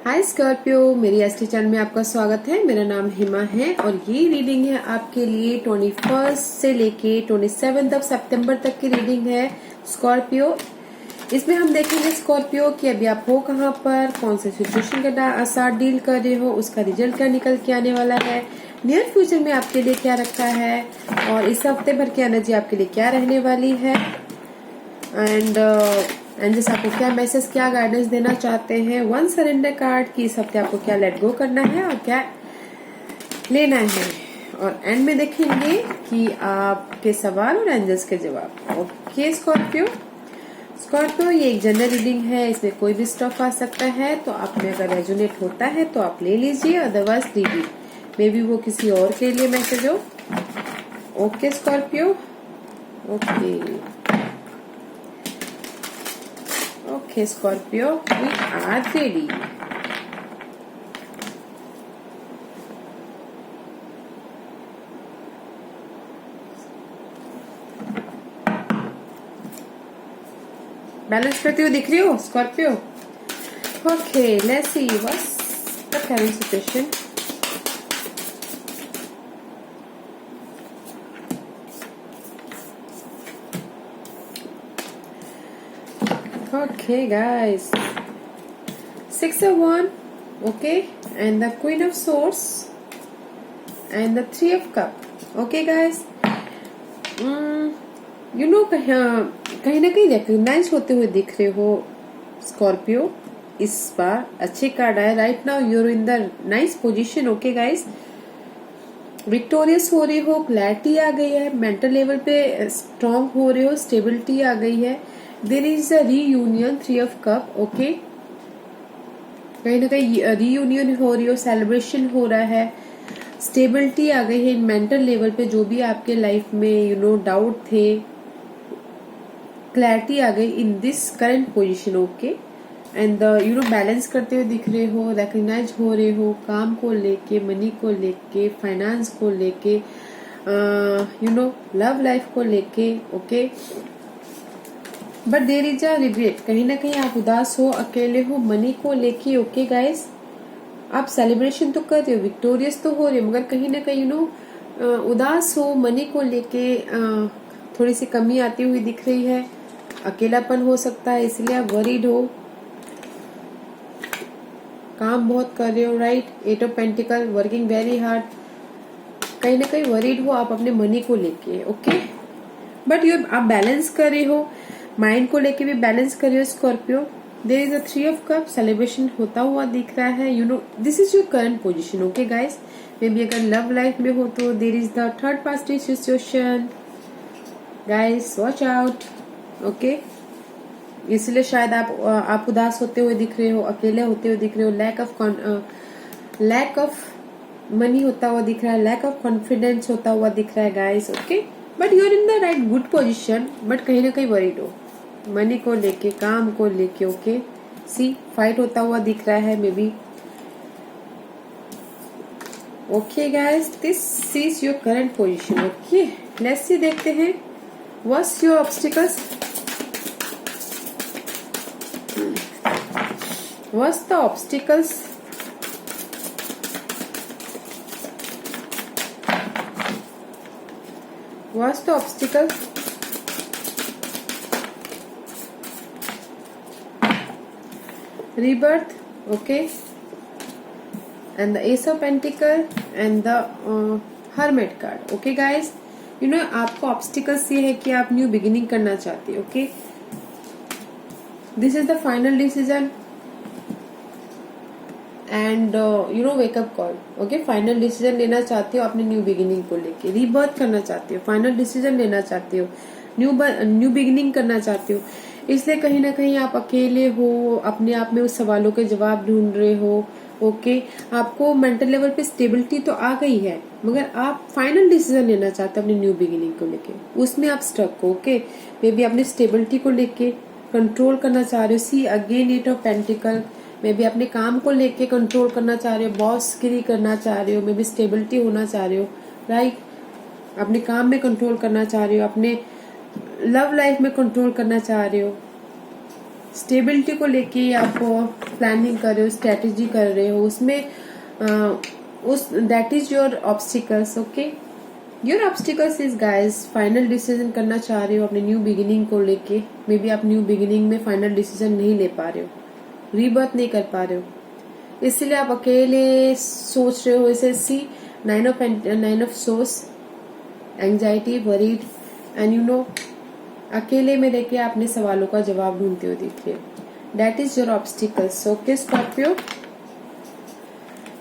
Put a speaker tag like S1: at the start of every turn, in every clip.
S1: हाय Scorpio, मेरी ST channel में आपका स्वागत है। मेरा नाम हिमा है और ये रीडिंग है आपके लिए 21 से लेके 27 सितंबर तक की रीडिंग है स्कॉर्पियो। इसमें हम देखेंगे स्कॉर्पियो कि अभी आप हो कहाँ पर, कौन से सिचुएशन के साथ डील कर रहे हो, उसका रिजल्ट क्या निकल के आने वाला है, नियर फ्यूचर में आपके लिए क्या रखा है और इस हफ्ते भर की एनर्जी आपके लिए क्या रहने वाली है एंड जैसे आपको क्या मैसेज, क्या गाइडेंस देना चाहते हैं। वन सरेंडर कार्ड की इस हफ्ते आपको क्या लेट गो करना है और क्या लेना है, और एंड में देखेंगे कि आपके सवाल और एंजल्स के जवाब। ओके स्कॉर्पियो, ये एक जनरल रीडिंग है, इसमें कोई भी स्टफ आ सकता है, तो आप में अगर रेजोनेट होता है तो आप ले लीजिए, अदरवाइज लीजिए, मे बी वो किसी और के लिए मैसेज हो। Okay Scorpio, okay Scorpio, we are ready. Balance करते हुए दिख रही हो Scorpio? Okay, let's see what's the current situation. Okay guys, Six of Wands, okay, and the Queen of Swords and the Three of Cup. Okay guys, you know कहीं ना कहीं recognise होते हुए दिख रहे हो स्कॉर्पियो। इस बार अच्छे कार्ड आए। Right now you're in the nice position. Okay guys, victorious हो रही हो, क्लैरिटी आ गई है, मेंटल लेवल पे स्ट्रांग हो रहे हो, स्टेबिलिटी आ गई है। There is a reunion, 3 of cup. Okay, कहीं ना कहीं रीयूनियन हो रही हो, सेलिब्रेशन हो रहा है, स्टेबिलिटी आ गई है मेंटल लेवल पे। जो भी आपके लाइफ में डाउट थे, क्लैरिटी आ गई in this current position. Okay, and balance करते हुए दिख रहे हो, रिकग्नाइज हो रहे हो, काम को लेके, मनी को लेके, फाइनेंस को लेके, लव लाइफ को लेके। Okay, but there is a regret. कहीं ना कहीं आप उदास हो, अकेले हो मनी को लेके। ओके गाइस, आप सेलिब्रेशन तो कर रहे हो, विक्टोरियस तो हो रहे हो, मगर कहीं ना कहीं उदास हो मनी को लेके। थोड़ी सी कमी आती हुई दिख रही है, अकेलापन हो सकता है, इसलिए आप वरीड हो, काम बहुत कर रहे हो। Right, 8 of pentacle, working very hard, कहीं ना कहीं वरीड हो आप अपने मनी को लेके। ओके, बट आप बैलेंस कर रहे हो, माइंड को लेके भी बैलेंस कर रहे हो Scorpio. There is a 3 of cup, celebration होता हुआ दिख रहा है। This is your current position. Okay guys, maybe अगर लव लाइफ में हो तो there is the third party situation. Guys watch out. Okay, इसलिए शायद आप उदास होते हुए दिख रहे हो, अकेले होते हुए दिख रहे हो, लैक ऑफ मनी होता हुआ दिख रहा है, लैक ऑफ कॉन्फिडेंस होता हुआ दिख रहा है guys. Okay, but you are in the right good position, but कहीं ना कहीं वरीड हो मनी को लेके, काम को लेके। ओके, सी फाइट होता हुआ दिख रहा है may be. Okay guys, this is your current position. Okay, let's सी, देखते हैं what's your obstacles, what's the obstacles, what's the obstacle, rebirth. Okay, and the ace of pentacle and the hermit card. Okay guys, आपको obstacles ये है कि आप new beginning करना चाहते हो। Okay, this is the final decision and wake up call. Okay, final decision लेना चाहते हो अपने न्यू बिगिनिंग को लेके, रीबर्थ करना चाहते हो, फाइनल डिसीजन लेना चाहते हो, न्यू बिगिनिंग करना चाहते हो। इसलिए कहीं ना कहीं आप अकेले हो, अपने आप में उस सवालों के जवाब ढूंढ रहे हो। ओके, आपको मेंटल लेवल पे स्टेबिलिटी तो आ गई है, मगर आप फाइनल डिसीजन लेना चाहते हो अपनी न्यू बिगिनिंग को लेके, उसमें आप स्टक हो। ओके, मे बी अपनी स्टेबिलिटी को लेके कंट्रोल करना चाह रहे हो। See again 8 of pentacle, maybe अपने काम को लेके कंट्रोल करना चाह रहे हो, बॉसगिरी करना चाह रहे हो, मे बी स्टेबिलिटी होना चाह रहे हो। राइट, अपने काम में कंट्रोल करना चाह रहे हो, अपने लव लाइफ में कंट्रोल करना चाह रहे हो। स्टेबिलिटी को लेके आप प्लानिंग कर रहे हो, स्ट्रेटेजी कर रहे हो, उसमें उस that is your obstacles. Okay, your obstacles is guys final decision करना चाह रहे हो अपने न्यू बिगिनिंग को लेके। मे बी आप न्यू बिगिनिंग में फाइनल डिसीजन नहीं ले पा रहे हो, रीबर्थ नहीं कर पा रहे हो, इसलिए आप अकेले सोच रहे हो। इसे see nine of swords, anxiety, worried and you know, अकेले में रह के अपने सवालों का जवाब ढूंढते हुए दिख रहे हो। That is your obstacles. Okay Scorpio,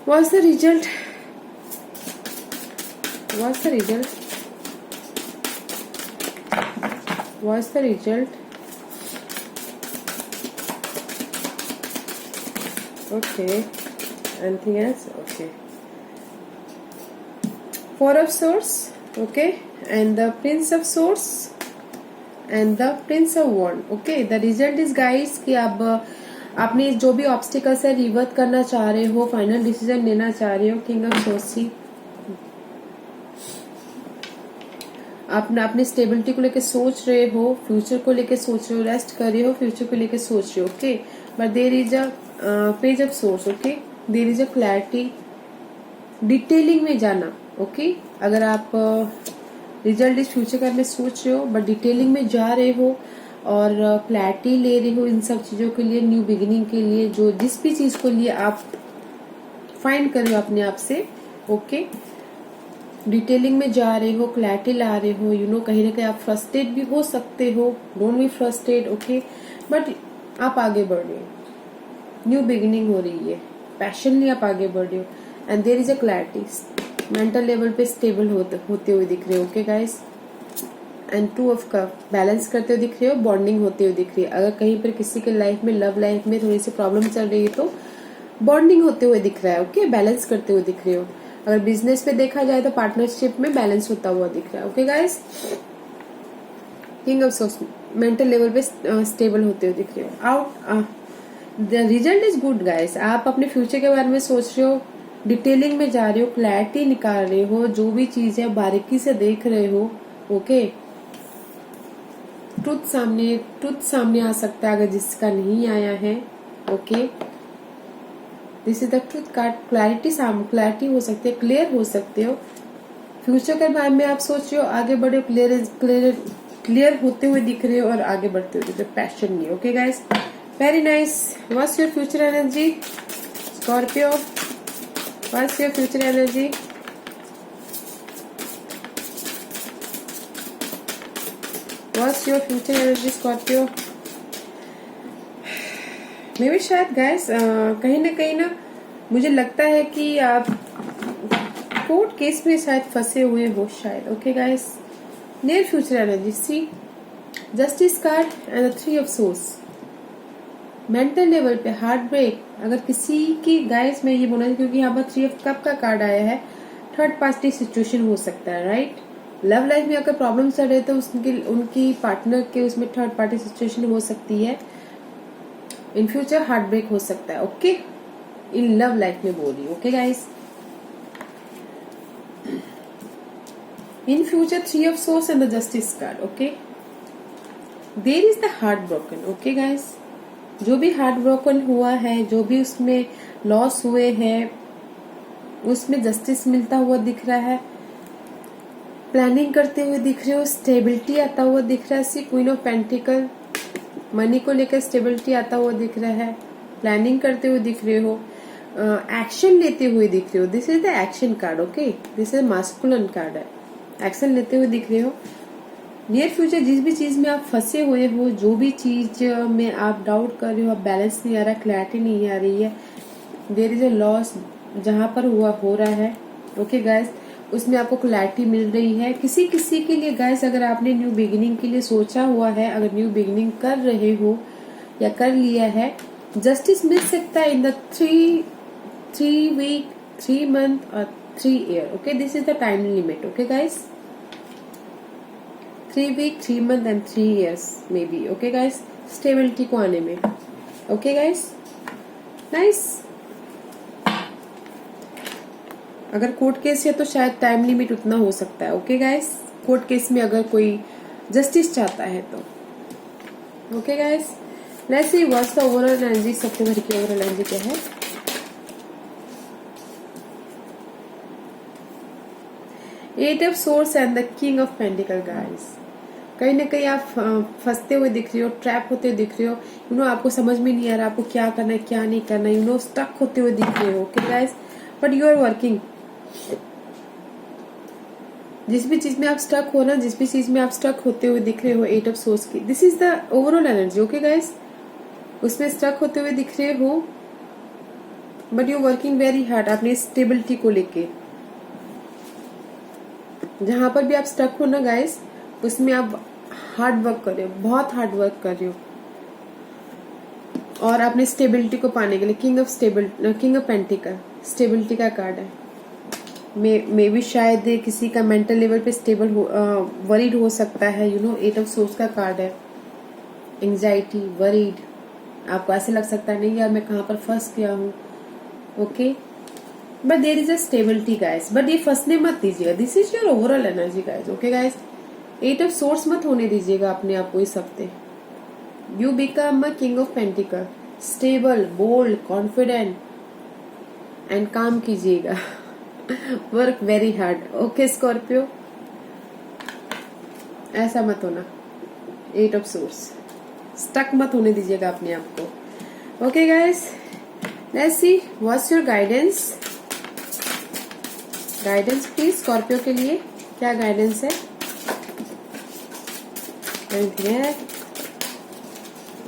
S1: what's the result? What's the result? What's the result? Okay, anything else? Okay, four of swords, okay, and the prince of swords and the prince of wand. Okay, the result is guys कि अब आपने जो भी obstacles है revert करना चाह रहे हो, फाइनल डिसीजन लेना चाह रहे हो। किंग ऑफ सोर्स, आप अपनी स्टेबिलिटी को लेके सोच रहे हो, फ्यूचर को लेके सोच रहे हो, रेस्ट कर रहे हो, फ्यूचर को लेके सोच रहे हो। Okay, but there is a page of swords. Okay, there is a clarity, detailing में जाना। ओके, अगर आप रिजल्ट इस फ्यूचर का में सोच रहे हो बट डिटेलिंग में जा रहे हो और क्लैरिटी ले रहे हो इन सब चीजों के लिए, न्यू बिगिनिंग के लिए, जो जिस भी चीज को लिए आप फाइंड कर रहे हो अपने आप से। ओके, डिटेलिंग में जा रहे हो, क्लैरिटी ला रहे हो, यू नो, कहीं ना कहीं आप फ्रस्ट्रेट भी हो सकते हो, don't be frustrate. Okay, but आप आगे बढ़ रहे हो, न्यू बिगिनिंग हो रही है, पैशनली आप आगे बढ़ रहे हो and there is a clarity, mental level पे स्टेबल होते हुए दिख रहे हो। Okay guys, and two of cup, balance करते हुए दिख रहे हो, बॉन्डिंग होते हुए दिख रही है। अगर कहीं पर किसी के लाइफ में, लव लाइफ में थोड़ी सी प्रॉब्लम चल रही है तो बॉन्डिंग होते हुए दिख रहा है। ओके, बैलेंस करते हुए दिख रहे हो। अगर बिजनेस पे देखा जाए तो पार्टनरशिप में बैलेंस होता हुआ दिख रहा है। Okay guys, king of swords, mental level पे स्टेबल होते हुए दिख रहे हो। Out, the result is good guys. आप अपने फ्यूचर के बारे में सोच रहे हो, डिटेलिंग में जा रहे हो, क्लैरिटी निकाल रहे हो, जो भी चीज है बारीकी से देख रहे हो। ओके, ट्रुथ सामने आ सकता है अगर जिसका नहीं आया है। Okay, this is the truth card. Clarity हो सकती है, क्लियर हो सकते हो। फ्यूचर के बारे में आप सोच रहे हो, आगे बढ़े, क्लियर होते हुए दिख रहे हो और आगे बढ़ते हुए दिख रहे हो, पैशन नहीं। Okay guys, very nice. What's your future energy Scorpio? What's your future energy? What's your future energy Scorpio? Maybe शायद गाइस कहीं ना मुझे लगता है कि आप कोर्ट केस में शायद फंसे हुए हो शायद। Okay guys, near future energy, see justice card and the three of swords. Mental level पे हार्ट ब्रेक, अगर किसी की गाइस में ये बोलना, क्योंकि यहाँ पर थ्री ऑफ कप का कार्ड आया है, थर्ड पार्टी सिचुएशन हो सकता है, राइट? लव लाइफ में अगर प्रॉब्लम चल रहे तो उनकी पार्टनर के उसमें थर्ड पार्टी सिचुएशन हो सकती है। इन फ्यूचर हार्ट ब्रेक हो सकता है। ओके, इन लव लाइफ में बोल रही हूँ। Okay guys, in future three of swords and the justice card. Okay, there is the heart broken. Okay guys, जो भी हार्ट ब्रोकन हुआ है, जो भी उसमें लॉस हुए हैं, उसमें जस्टिस मिलता हुआ दिख रहा है, प्लानिंग करते हुए दिख रहे हो, स्टेबिलिटी आता हुआ दिख रहा है। सी क्वीन ऑफ पेंटिकल, मनी को लेकर स्टेबिलिटी आता हुआ दिख रहा है, प्लानिंग करते हुए दिख रहे हो, एक्शन लेते हुए दिख रहे हो। This is the action card. Okay, this is masculine card है, एक्शन लेते हुए दिख रहे हो। नियर फ्यूचर जिस भी चीज में आप फंसे हुए हो, जो भी चीज में आप डाउट कर रहे हो, आप बैलेंस नहीं आ रहा, क्लैरिटी नहीं आ रही है, देयर इज अ लॉस जहां पर हो रहा है। ओके गाइस, उसमें आपको क्लैरिटी मिल रही है। किसी के लिए गाइस, अगर आपने न्यू बिगिनिंग के लिए सोचा हुआ है, अगर न्यू बिगिनिंग कर रहे हो या कर लिया है, जस्टिस मिल सकता है in the three week, 3 month और 3 year. Okay, this is the time limit. Okay guys, 3 week, 3 month and 3 years maybe. Okay guys, stability को आने में। Okay guys, nice. अगर कोर्ट केस है तो शायद टाइम लिमिट उतना हो सकता है। ओके गाइस, कोर्ट केस में अगर कोई जस्टिस चाहता है तो। Okay guys, let's see what's the overall energy, सितंबर की ओवरऑल एनर्जी क्या है। Eight of swords and the king of pentacle guys. कहीं ना कहीं आप फंसते हुए दिख रहे हो, ट्रैप होते हुए दिख रहे हो, यू नो आपको समझ में नहीं आ रहा आपको क्या करना है क्या नहीं करना, यू नो स्टक होते हुए दिख रहे हो। Okay guys, but you are working. जिस भी चीज में आप स्टक हो ना, जिस भी चीज में आप स्टक होते हुए दिख रहे हो, एट ऑफ सोर्स की, this is the overall energy. Okay guys, उसमें स्टक होते हुए दिख रहे हो, but you working very hard अपनी स्टेबिलिटी को लेके। जहां पर भी आप स्टक हो ना गाइस, उसमें आप हार्ड वर्क कर रहे हो, बहुत हार्ड वर्क कर रहे हो, और अपनी स्टेबिलिटी को पाने के लिए किंग ऑफ पेंटिकल स्टेबिलिटी का कार्ड है। मे भी शायद किसी का मेंटल लेवल पे स्टेबल हो, वरीड हो सकता है, you know eight of swords का कार्ड है। एंजाइटी, वरीड, आपको ऐसे लग सकता है नहीं यार मैं कहाँ पर फंस गया हूँ। Okay, but there is a stability guys, but ये फंसने मत दीजिएगा। This is your overall energy guys. Okay guys, eight of swords मत होने दीजिएगा अपने आप को इस हफ्ते। You become a king of pentacle, stable, bold, confident and काम कीजिएगा। Work very hard. Okay Scorpio, ऐसा मत होना। एट ऑफ सोर्स, स्टक मत होने दीजिएगा अपने आप को। Okay guys, let's see what's your guidance. Guidance please Scorpio के लिए, क्या गाइडेंस है।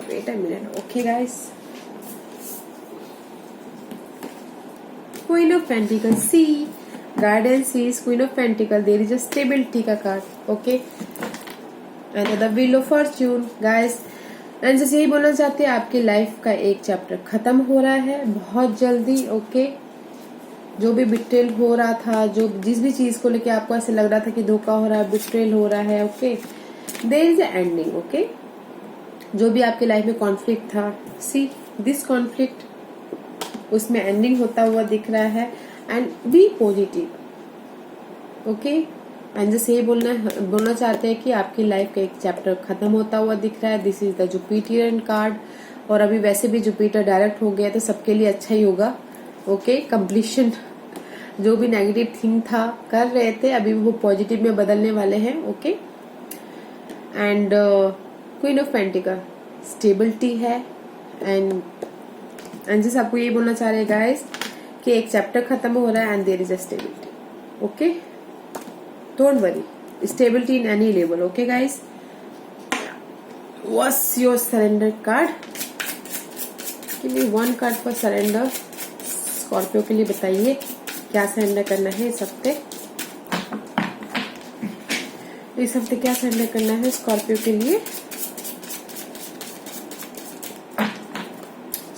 S1: Wait a minute. Okay guys, queen of pentacle, see guidance is queen of pentacle, there is a stability का card. Okay, and the wheel of fortune guys. And यही बोलना चाहते हैं आपकी लाइफ का एक चैप्टर खत्म हो रहा है बहुत जल्दी। ओके, जो भी बिट्रेल हो रहा था, जो जिस भी चीज को लेके आपको ऐसे लग रहा था कि धोखा हो रहा है, बिट्रेल हो रहा है, okay, there is a ending. Okay, जो भी आपकी लाइफ में कॉन्फ्लिक्ट था, सी दिस कॉन्फ्लिक्ट, उसमें एंडिंग होता हुआ दिख रहा है। And be positive. Okay, and just यही बोलना चाहते हैं कि आपकी लाइफ का एक चैप्टर खत्म होता हुआ दिख रहा है। This is the Jupiter card, और अभी वैसे भी जुपिटर डायरेक्ट हो गया तो सबके लिए अच्छा ही होगा। ओके, कंप्लीशन, जो भी नेगेटिव थिंग था कर रहे थे अभी वो पॉजिटिव में बदलने वाले हैं। Okay, and queen of pentacle, stability है। एंड जस्ट आपको यही बोलना चाह रहे हैं गाइस कि एक चैप्टर खत्म हो रहा है and there is a stability. Okay, don't worry, stability in any level. Okay guys, what's your surrender card. Give me one card for surrender. Scorpio के लिए बताइए क्या सरेंडर करना है इस हफ्ते। इस हफ्ते क्या सरेंडर करना है स्कॉर्पियो के लिए।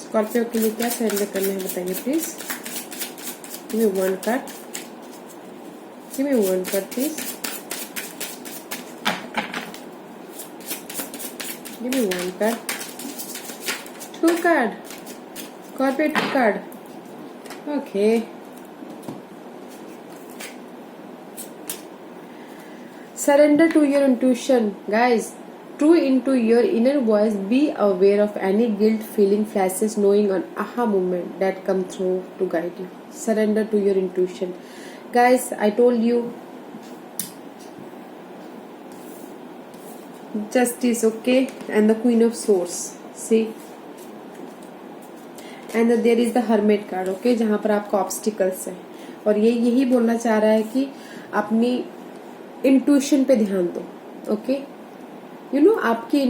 S1: स्कॉर्पियो के लिए क्या सरेंडर करना है बताइए please. Give me one card, give me one card please, give me one card, two card, Scorpio two card. Okay, surrender to your intuition guys, true into your inner voice. Be aware of any guilt feeling flashes, knowing an aha moment that come through to guide you. Surrender to your intuition guys. I told you justice. Okay, and the queen of swords, see, and there is the hermit card. Okay, जहां पर आपका obstacles है, और ये यही बोलना चाह रहा है कि अपनी इंट्यूशन पे ध्यान दो। ओके, यू नो आपकी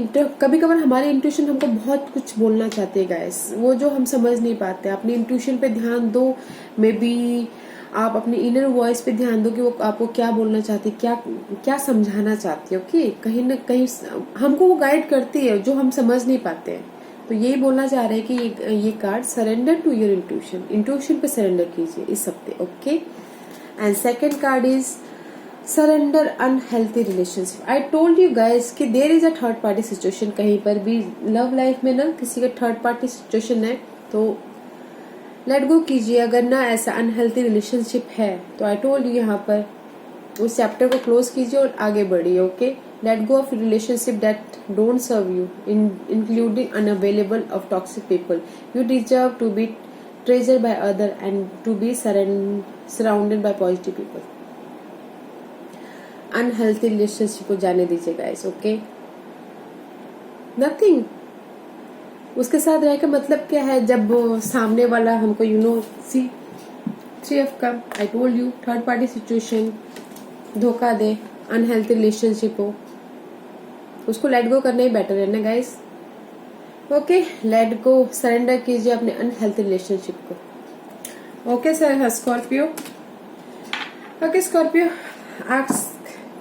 S1: कभी कभार हमारी इंट्यूशन हमको बहुत कुछ बोलना चाहती है गाइस, वो जो हम समझ नहीं पाते। अपनी इंट्यूशन पे ध्यान दो। मे बी आप अपनी इनर वॉइस पे ध्यान दो कि वो आपको क्या बोलना चाहती है, क्या क्या समझाना चाहती है। ओके, कहीं ना कहीं हमको वो गाइड करती है जो हम समझ नहीं पाते हैं। तो यही बोलना चाह रहे हैं कि ये card, surrender to your intuition, intuition पे सरेंडर कीजिए इस हफ्ते। Okay, and second card is surrender unhealthy relationship. I told you guys कि there is a third party situation. कहीं पर भी लव लाइफ में ना किसी का थर्ड पार्टी सिचुएशन है तो लेट गो कीजिए। अगर ना ऐसा अनहेल्थी रिलेशनशिप है तो आई टोल्ड यू यहाँ पर उस चैप्टर को क्लोज कीजिए और आगे बढ़िए। Okay, let go of relationship that don't serve you, including unavailable of toxic people. You deserve to be treasured by other and to be surrounded by positive people. Unhealthy relationship को जाने दीजिए guys. Okay, nothing. उसके साथ रह के मतलब क्या है, जब सामने वाला हमको सी 3 of cup, I told you, third party situation, धोखा दे, अनहेल्थी रिलेशनशिप हो, उसको लेट गो करना ही बेटर है ना गाइस. ओके, लेट गो, सरेंडर कीजिए अपने अनहेल्थी रिलेशनशिप को. Okay sir, Scorpio. Okay Scorpio, आप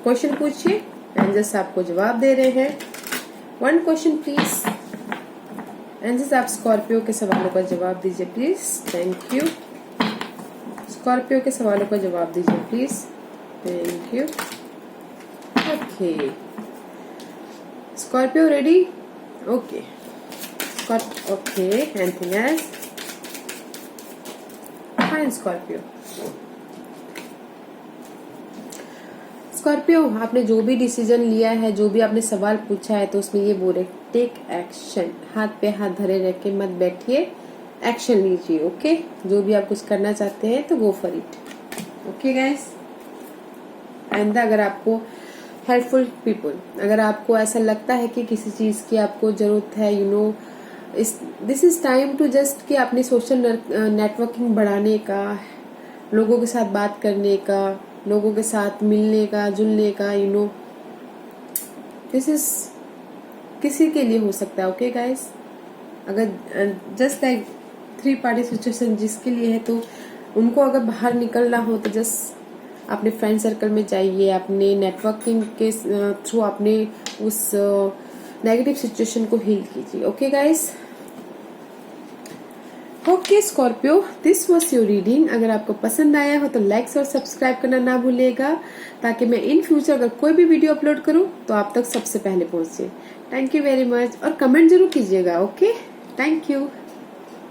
S1: क्वेश्चन पूछिए, एंजल्स आपको जवाब दे रहे हैं. 1 क्वेश्चन प्लीज. एंजल्स आप स्कॉर्पियो के सवालों का जवाब दीजिए प्लीज. Thank you. स्कॉर्पियो के सवालों का जवाब दीजिए please. Thank you. Okay Scorpio ready. Okay okay, anything else? Fine, Scorpio. Scorpio, आपने जो भी डिसीजन लिया है, जो भी आपने सवाल पूछा है, तो उसमें ये बोल रहे टेक एक्शन. हाथ पे हाथ धरे रख के मत बैठिए, एक्शन लीजिए. ओके, जो भी आप कुछ करना चाहते हैं तो go for it. Okay guys, and अगर आपको हेल्पफुल पीपल, अगर आपको ऐसा लगता है कि किसी चीज की आपको जरूरत है, this is time to just कि अपनी सोशल नेटवर्किंग बढ़ाने का, लोगों के साथ बात करने का, लोगों के साथ मिलने का, जुलने का, दिस इज किसी के लिए हो सकता है. ओके गाइस, अगर जस्ट लाइक 3 पार्टी सिचुएशन जिसके लिए है, तो उनको अगर बाहर निकलना हो तो जस्ट अपने फ्रेंड सर्कल में जाइए, अपने नेटवर्किंग के थ्रू अपने उस नेगेटिव सिचुएशन को हील कीजिए. Okay guys. Okay Scorpio, this was your reading. अगर आपको पसंद आया हो तो लाइक और सब्सक्राइब करना ना भूलिएगा, ताकि मैं इन फ्यूचर अगर कोई भी वीडियो अपलोड करूं तो आप तक सबसे पहले पहुंचे. थैंक यू वेरी मच, और कमेंट जरूर कीजिएगा. Okay, thank you.